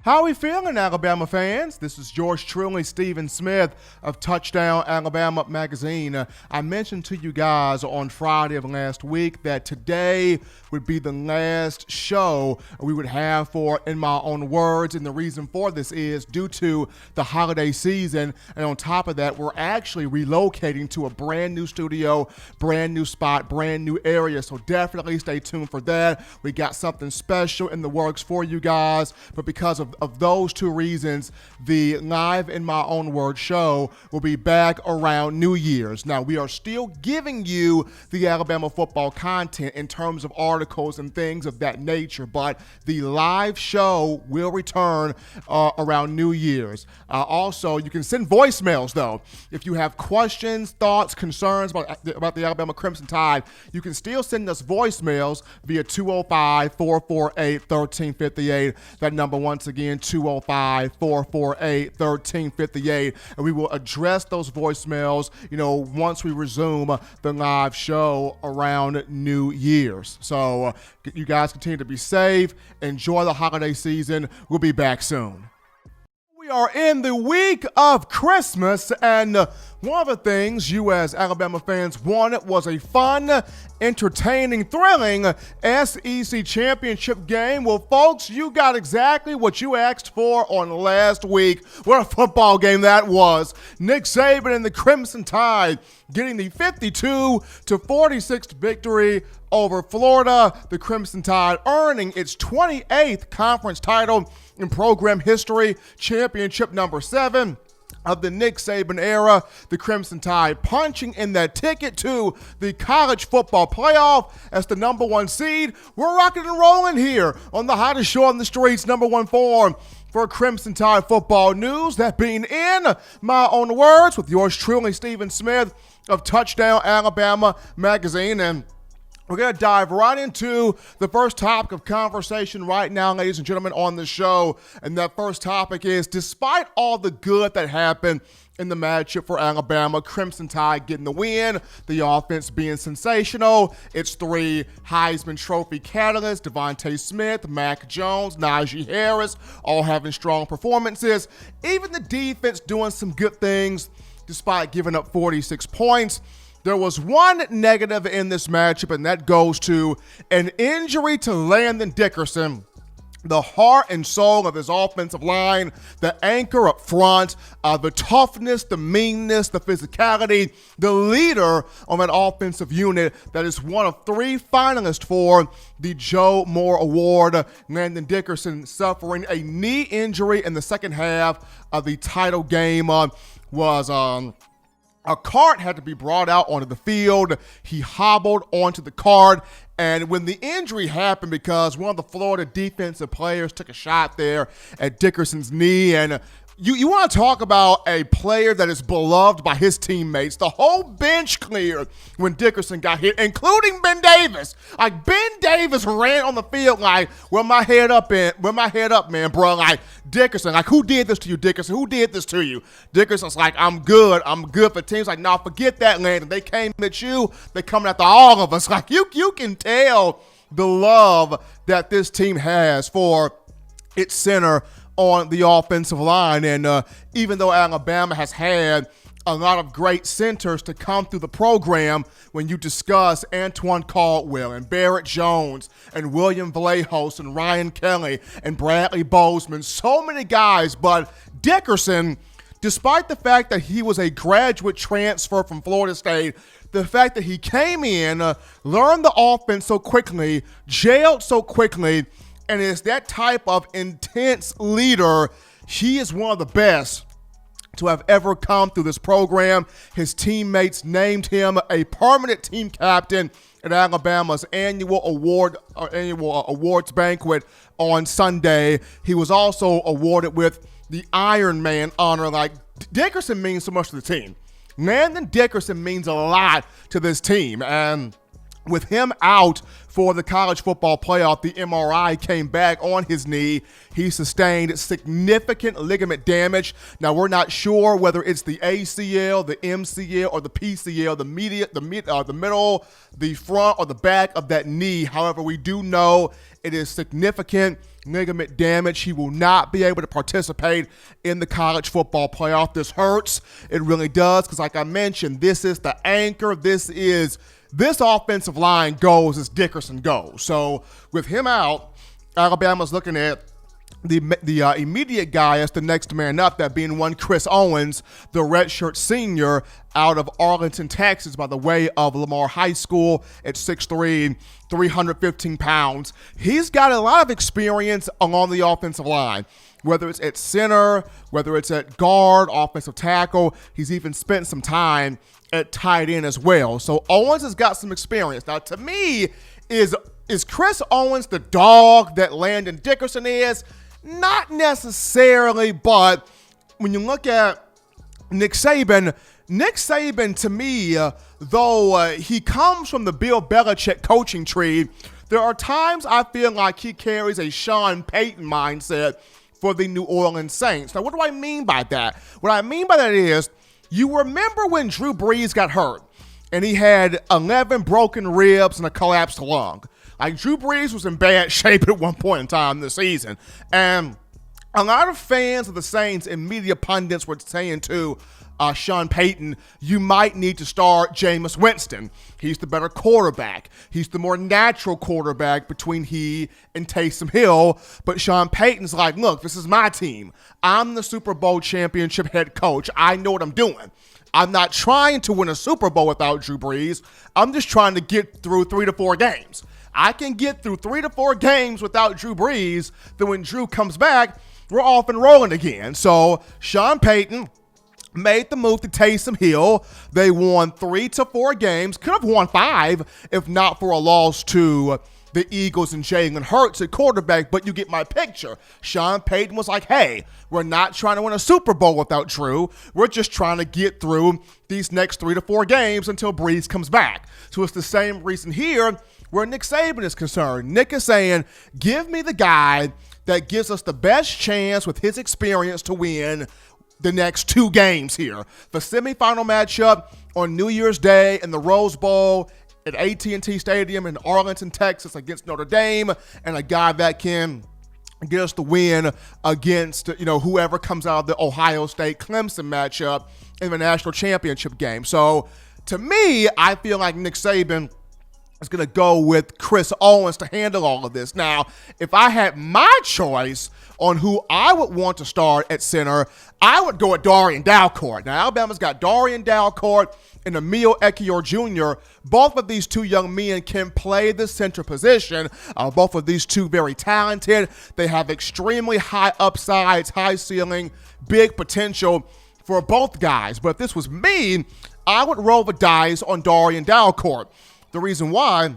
How are we feeling, Alabama fans? This is yours truly, Stephen Smith of Touchdown Alabama Magazine. I mentioned to you guys on Friday of last week that today would be the last show we would have for In My Own Words, and the reason for this is due to the holiday season, and on top of that, we're actually relocating to a brand new studio, brand new spot, brand new area, so definitely stay tuned for that. We got something special in the works for you guys, but because of those two reasons, the Live In My Own Words show will be back around New Year's. Now, we are still giving you the Alabama football content in terms of articles and things of that nature, but the live show will return around New Year's. Also, you can send voicemails, though. If you have questions, thoughts, concerns about the Alabama Crimson Tide, you can still send us voicemails via 205-448-1358. That number, once again, 205-448-1358, and we will address those voicemails, once we resume the live show around New Year's. So you guys continue to be safe, enjoy the holiday season. We'll be back soon. We are in the week of Christmas, and one of the things you as Alabama fans wanted was a fun, entertaining, thrilling SEC championship game. Well, folks, you got exactly what you asked for on last week. What a football game that was. Nick Saban and the Crimson Tide getting the 52-46 victory over Florida. The Crimson Tide earning its 28th conference title in program history, championship number 7 of the Nick Saban era. The Crimson Tide punching in that ticket to the college football playoff as the number 1 seed. We're rocking and rolling here on the hottest show on the streets, number 1 form for Crimson Tide football news. That being In My Own Words with yours truly, Stephen Smith of Touchdown Alabama Magazine. And we're going to dive right into the first topic of conversation right now, ladies and gentlemen, on the show. And that first topic is, despite all the good that happened in the matchup for Alabama, Crimson Tide getting the win, the offense being sensational, it's 3 Heisman Trophy catalysts, Devontae Smith, Mac Jones, Najee Harris, all having strong performances. Even the defense doing some good things despite giving up 46 points. There was one negative in this matchup, and that goes to an injury to Landon Dickerson, the heart and soul of his offensive line, the anchor up front, the toughness, the meanness, the physicality, the leader of an offensive unit that is one of 3 finalists for the Joe Moore Award. Landon Dickerson suffering a knee injury in the second half of the title game. A cart had to be brought out onto the field. He hobbled onto the cart, and when the injury happened, because one of the Florida defensive players took a shot there at Dickerson's knee, and you want to talk about a player that is beloved by his teammates. The whole bench cleared when Dickerson got hit, including Ben Davis. Like, Ben Davis ran on the field like, where my head up, man, bro. Like, Dickerson, like, who did this to you, Dickerson? Who did this to you? Dickerson's like, I'm good for teams. Like, nah, forget that, Landon. They came at you. They coming after all of us. Like, you can tell the love that this team has for its center on the offensive line. And even though Alabama has had a lot of great centers to come through the program, when you discuss Antoine Caldwell and Barrett Jones and William Vlahos and Ryan Kelly and Bradley Bozeman, so many guys, but Dickerson, despite the fact that he was a graduate transfer from Florida State, the fact that he came in, learned the offense so quickly, jailed so quickly, and is that type of intense leader, he is one of the best to have ever come through this program. His teammates named him a permanent team captain at Alabama's annual awards banquet on Sunday. He was also awarded with the Iron Man honor. Like, Dickerson means so much to the team. Landon Dickerson means a lot to this team, and With him out for the college football playoff, the MRI came back on his knee. He sustained significant ligament damage. Now, we're not sure whether it's the ACL, the MCL, or the PCL, the middle, the front, or the back of that knee. However, we do know it is significant ligament damage. He will not be able to participate in the college football playoff. This hurts. It really does, because like I mentioned, this is the anchor. This offensive line goes as Dickerson goes. So with him out, Alabama's looking at the immediate guy as the next man up, that being one Chris Owens, the redshirt senior out of Arlington, Texas, by the way of Lamar High School, at 6'3", 315 pounds. He's got a lot of experience along the offensive line, whether it's at center, whether it's at guard, offensive tackle. He's even spent some time at tight end as well. So Owens has got some experience. Now, to me, is Chris Owens the dog that Landon Dickerson is? Not necessarily, but when you look at Nick Saban, to me, though he comes from the Bill Belichick coaching tree, there are times I feel like he carries a Sean Payton mindset for the New Orleans Saints. Now, what do I mean by that? What I mean by that is, you remember when Drew Brees got hurt and he had 11 broken ribs and a collapsed lung. Like, Drew Brees was in bad shape at one point in time this season. And a lot of fans of the Saints and media pundits were saying to Sean Payton, you might need to start Jameis Winston. He's the better quarterback. He's the more natural quarterback between he and Taysom Hill. But Sean Payton's like, look, this is my team. I'm the Super Bowl championship head coach. I know what I'm doing. I'm not trying to win a Super Bowl without Drew Brees. I'm just trying to get through 3 to 4 games. I can get through 3 to 4 games without Drew Brees. Then when Drew comes back, we're off and rolling again. So Sean Payton made the move to Taysom Hill. They won 3 to 4 games. Could have won 5 if not for a loss to the Eagles and Jalen Hurts at quarterback, but you get my picture. Sean Payton was like, hey, we're not trying to win a Super Bowl without Drew. We're just trying to get through these next 3 to 4 games until Brees comes back. So it's the same reason here where Nick Saban is concerned. Nick is saying, give me the guy that gives us the best chance with his experience to win the next 2 games here. The semifinal matchup on New Year's Day in the Rose Bowl at AT&T Stadium in Arlington, Texas against Notre Dame, and a guy that can get us the win against, whoever comes out of the Ohio State-Clemson matchup in the national championship game. So to me, I feel like Nick Saban is going to go with Chris Owens to handle all of this. Now, if I had my choice on who I would want to start at center, I would go at Dorian Darlington. Now, Alabama's got Dorian Darlington and Emil Ekiyor Jr. Both of these 2 young men can play the center position. Both of these 2 very talented. They have extremely high upsides, high ceiling, big potential for both guys. But if this was me, I would roll the dice on Dorian Darlington. The reason why,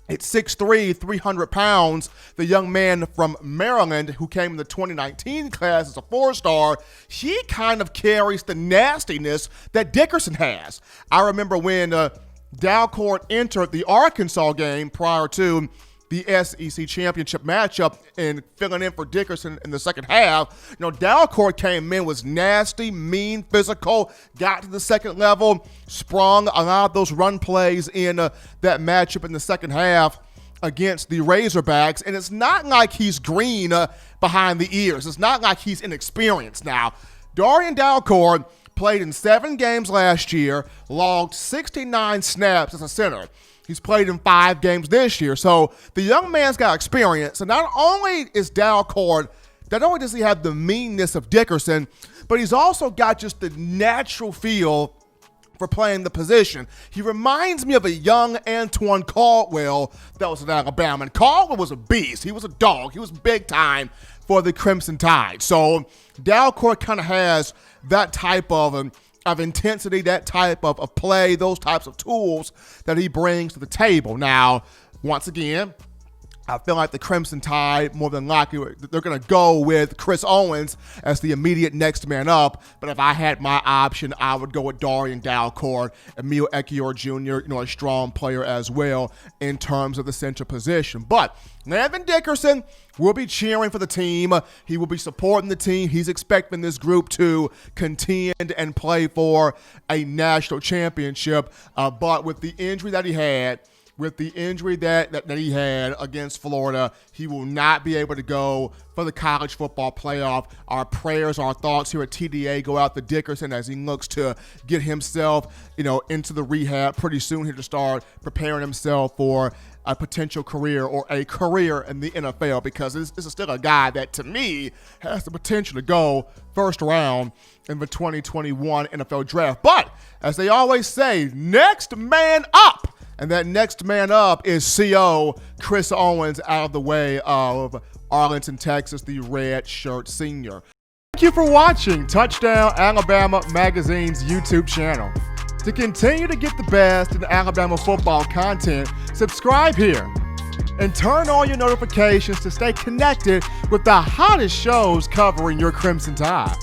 at 6'3", 300 pounds, the young man from Maryland who came in the 2019 class as a 4-star, he kind of carries the nastiness that Dickerson has. I remember when Darlington entered the Arkansas game prior to the SEC championship matchup and filling in for Dickerson in the second half. Darlington came in, was nasty, mean, physical, got to the second level, sprung a lot of those run plays in that matchup in the second half against the Razorbacks. And it's not like he's green behind the ears. It's not like he's inexperienced. Now, Dorian Darlington played in 7 games last year, logged 69 snaps as a center. He's played in 5 games this year. So the young man's got experience. And not only is Darlington, not only does he have the meanness of Dickerson, but he's also got just the natural feel for playing the position. He reminds me of a young Antoine Caldwell that was at Alabama. And Caldwell was a beast. He was a dog. He was big time for the Crimson Tide. So Darlington kind of has that type of intensity, that type of play, those types of tools that he brings to the table. Now, once again, I feel like the Crimson Tide, more than likely, they're going to go with Chris Owens as the immediate next man up. But if I had my option, I would go with Dorian Darlington, Emil Ekiyor Jr., a strong player as well in terms of the center position. But Landon Dickerson will be cheering for the team. He will be supporting the team. He's expecting this group to contend and play for a national championship. But with the injury that he had, he had against Florida, he will not be able to go for the college football playoff. Our prayers, our thoughts here at TDA go out to Dickerson as he looks to get himself, into the rehab pretty soon here to start preparing himself for a potential career or a career in the NFL, because this is still a guy that, to me, has the potential to go first round in the 2021 NFL draft. But as they always say, next man up. And that next man up is CO Chris Owens, out of the way of Arlington, Texas, the red shirt senior. Thank you for watching Touchdown Alabama Magazine's YouTube channel. To continue to get the best in Alabama football content, subscribe here and turn on your notifications to stay connected with the hottest shows covering your Crimson Tide.